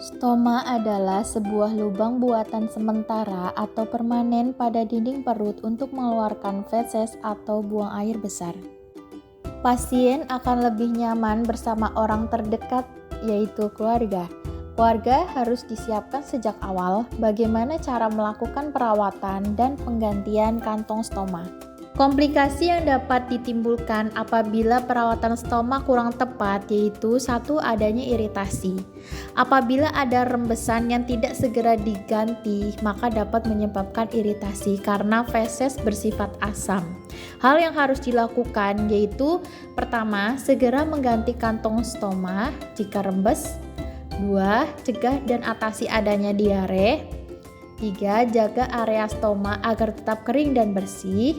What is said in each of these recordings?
Stoma adalah sebuah lubang buatan sementara atau permanen pada dinding perut untuk mengeluarkan feses atau buang air besar. Pasien akan lebih nyaman bersama orang terdekat, yaitu keluarga. Keluarga harus disiapkan sejak awal bagaimana cara melakukan perawatan dan penggantian kantong stoma. Komplikasi yang dapat ditimbulkan apabila perawatan stoma kurang tepat yaitu satu, adanya iritasi. Apabila ada rembesan yang tidak segera diganti, maka dapat menyebabkan iritasi karena feses bersifat asam. Hal yang harus dilakukan yaitu pertama, segera mengganti kantong stoma jika rembes. 2. Cegah dan atasi adanya diare. 3. Jaga area stoma agar tetap kering dan bersih.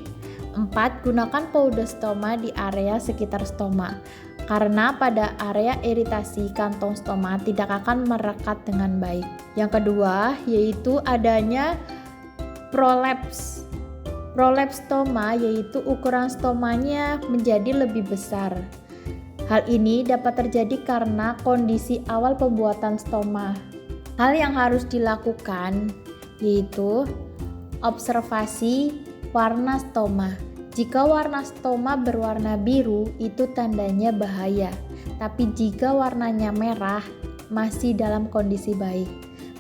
4. Gunakan powder stoma di area sekitar stoma, karena pada area iritasi kantong stoma tidak akan merekat dengan baik. Yang kedua, yaitu adanya prolaps. Prolaps stoma yaitu ukuran stomanya menjadi lebih besar. Hal ini dapat terjadi karena kondisi awal pembuatan stoma. Hal yang harus dilakukan yaitu observasi warna stoma. Jika warna stoma berwarna biru, itu tandanya bahaya. Tapi jika warnanya merah, masih dalam kondisi baik.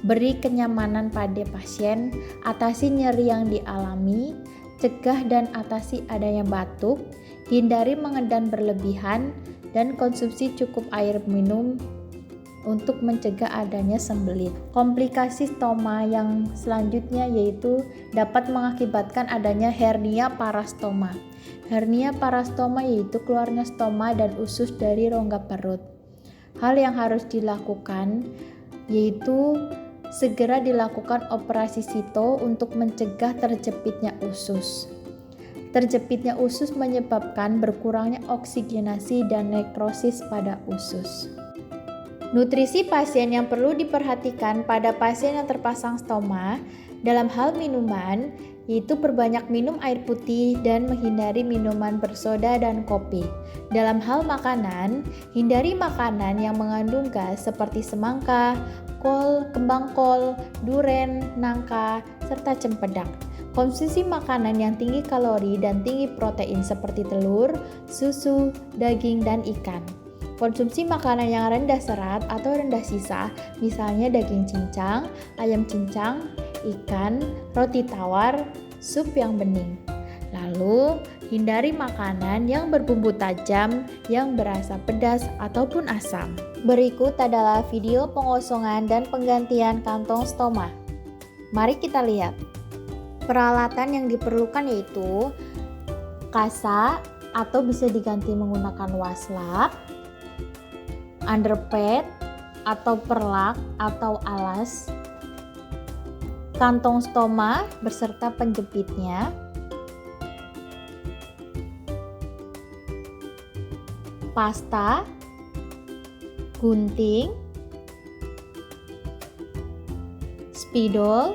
Beri kenyamanan pada pasien, atasi nyeri yang dialami, cegah dan atasi adanya batuk, hindari mengedan berlebihan, dan konsumsi cukup air minum untuk mencegah adanya sembelit. Komplikasi stoma yang selanjutnya yaitu dapat mengakibatkan adanya hernia parastoma. Hernia parastoma yaitu keluarnya stoma dan usus dari rongga perut. Hal yang harus dilakukan yaitu segera dilakukan operasi sito untuk mencegah terjepitnya usus. Terjepitnya usus menyebabkan berkurangnya oksigenasi dan nekrosis pada usus. Nutrisi pasien yang perlu diperhatikan pada pasien yang terpasang stoma dalam hal minuman yaitu perbanyak minum air putih dan menghindari minuman bersoda dan kopi. Dalam hal makanan, hindari makanan yang mengandung gas seperti semangka, kol, kembang kol, duren, nangka, serta cempedak. Konsumsi makanan yang tinggi kalori dan tinggi protein seperti telur, susu, daging, dan ikan. Konsumsi makanan yang rendah serat atau rendah sisa, misalnya daging cincang, ayam cincang, ikan, roti tawar, sup yang bening. Lalu, hindari makanan yang berbumbu tajam, yang berasa pedas ataupun asam. Berikut adalah video pengosongan dan penggantian kantong stoma. Mari kita lihat. Peralatan yang diperlukan yaitu kasa atau bisa diganti menggunakan waslap, underpad atau perlak atau alas, kantong stoma beserta penjepitnya, pasta, gunting, spidol,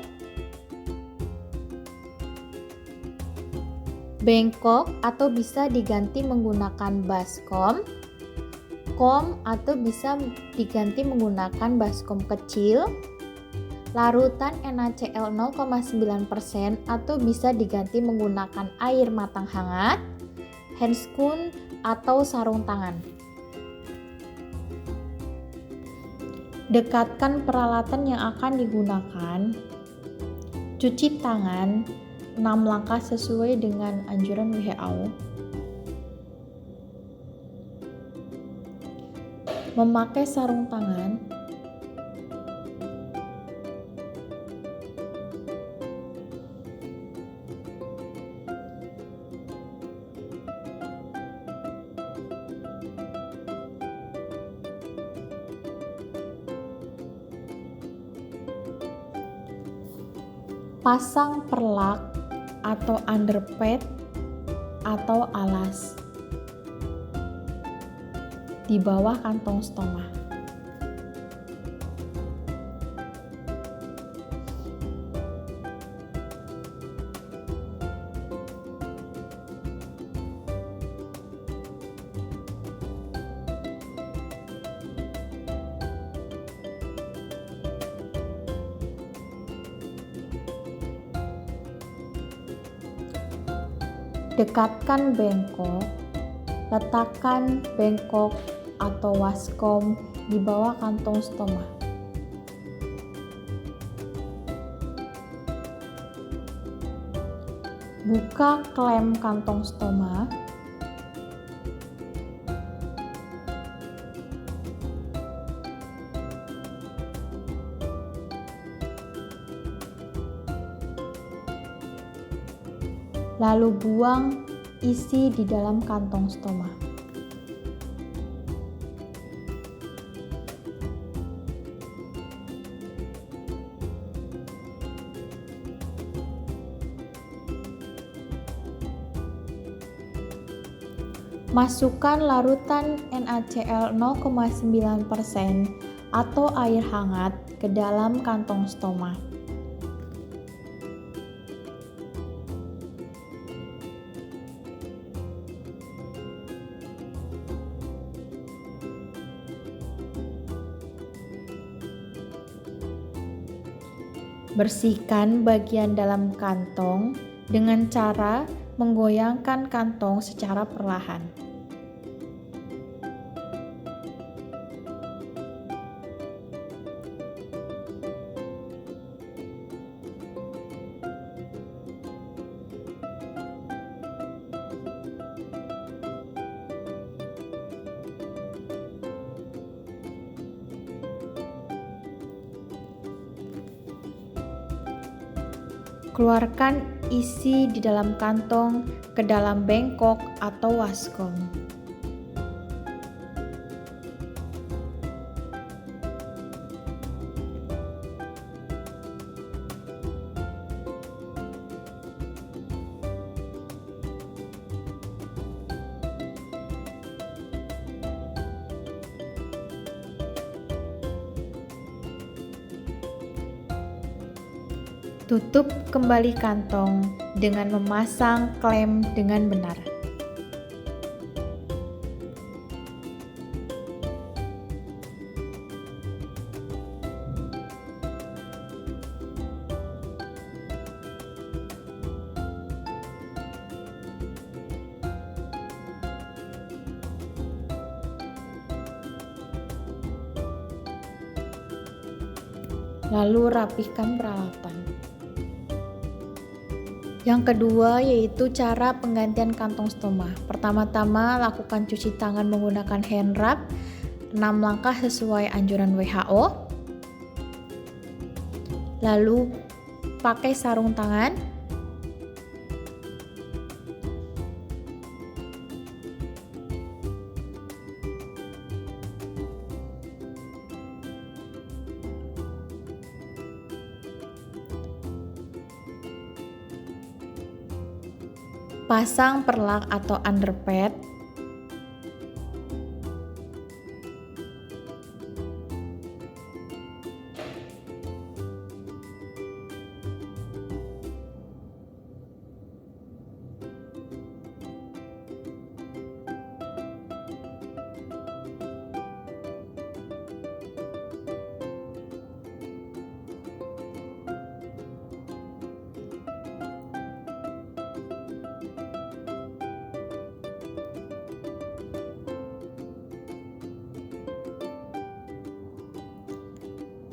bengkok atau bisa diganti menggunakan baskom, kom atau bisa diganti menggunakan baskom kecil, larutan NaCl 0,9% atau bisa diganti menggunakan air matang hangat, handscoon atau sarung tangan. Dekatkan peralatan yang akan digunakan. Cuci tangan 6 langkah sesuai dengan anjuran WHO. Memakai sarung tangan. Pasang perlak atau underpad atau alas di bawah kantong stoma. Dekatkan bengkok. Letakkan bengkok atau waskom di bawah kantong stoma. Buka klem kantong stoma. Lalu buang isi di dalam kantong stoma. Masukkan larutan NaCl 0,9% atau air hangat ke dalam kantong stoma. Bersihkan bagian dalam kantong dengan cara menggoyangkan kantong secara perlahan. Keluarkan isi di dalam kantong ke dalam bengkok atau waskom. Tutup kembali kantong dengan memasang klem dengan benar. Lalu rapihkan peralatan. Yang kedua yaitu cara penggantian kantong stoma. Pertama-tama lakukan cuci tangan menggunakan hand rub 6 langkah sesuai anjuran WHO. Lalu pakai sarung tangan. Pasang perlak atau underpad.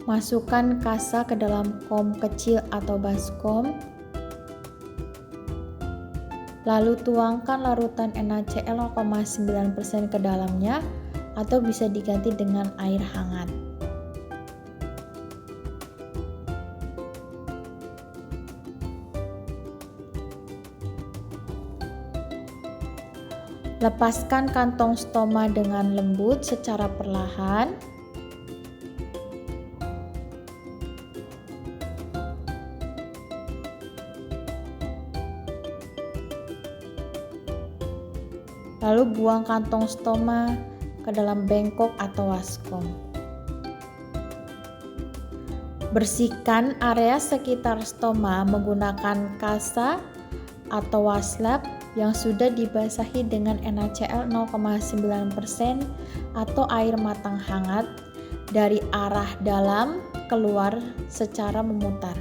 Masukkan kasa ke dalam kom kecil atau baskom. Lalu tuangkan larutan NaCl 0,9% ke dalamnya atau bisa diganti dengan air hangat. Lepaskan kantong stoma dengan lembut secara perlahan. Lalu buang kantong stoma ke dalam bengkok atau waskom. Bersihkan area sekitar stoma menggunakan kasa atau waslap yang sudah dibasahi dengan NaCl 0,9% atau air matang hangat dari arah dalam keluar secara memutar.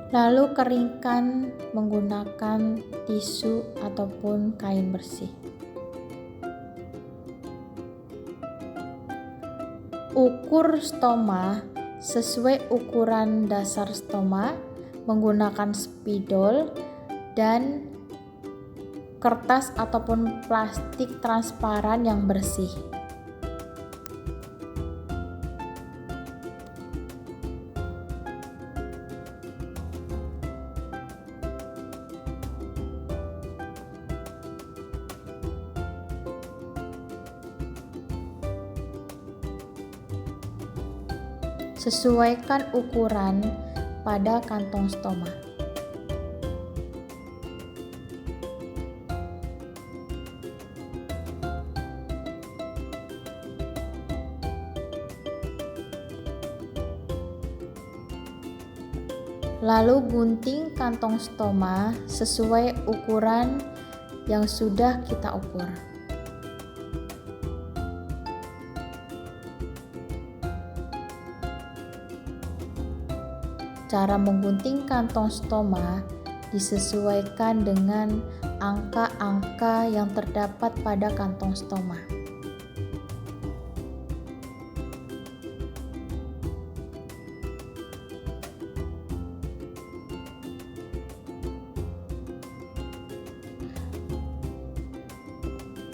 Lalu keringkan menggunakan tisu ataupun kain bersih. Ukur stoma sesuai ukuran dasar stoma menggunakan spidol dan kertas ataupun plastik transparan yang bersih. Sesuaikan ukuran pada kantong stoma. Lalu gunting kantong stoma sesuai ukuran yang sudah kita ukur. Cara menggunting kantong stoma disesuaikan dengan angka-angka yang terdapat pada kantong stoma.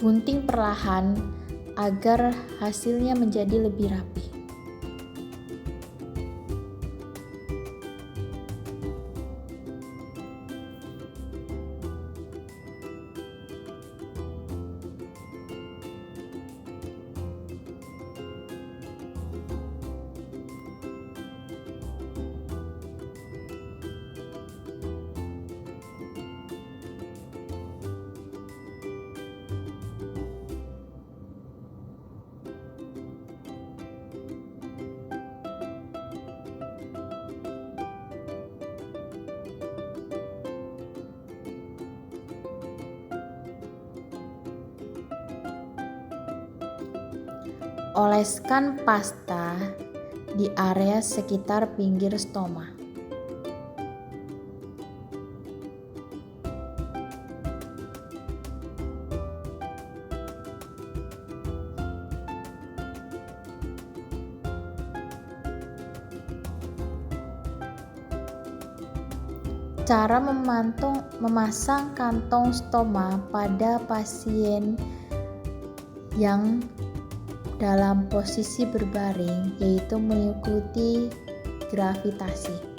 Gunting perlahan agar hasilnya menjadi lebih rapi. Oleskan pasta di area sekitar pinggir stoma. Cara memasang kantong stoma pada pasien yang dalam posisi berbaring, yaitu mengikuti gravitasi.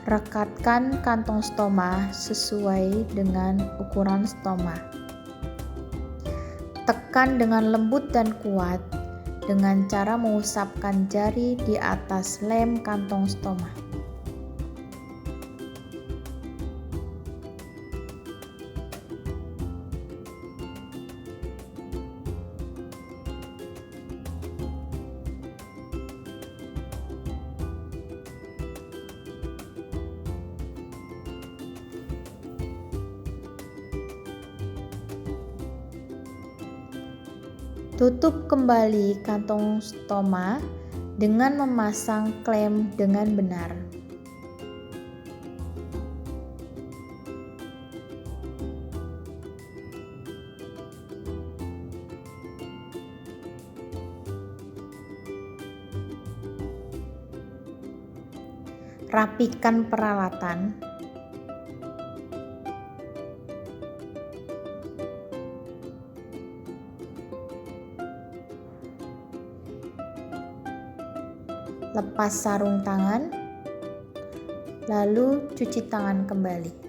Rekatkan kantong stoma sesuai dengan ukuran stoma. Tekan dengan lembut dan kuat dengan cara mengusapkan jari di atas lem kantong stoma. Tutup kembali kantong stoma dengan memasang klem dengan benar. Rapikan peralatan. Lepas sarung tangan, lalu cuci tangan kembali.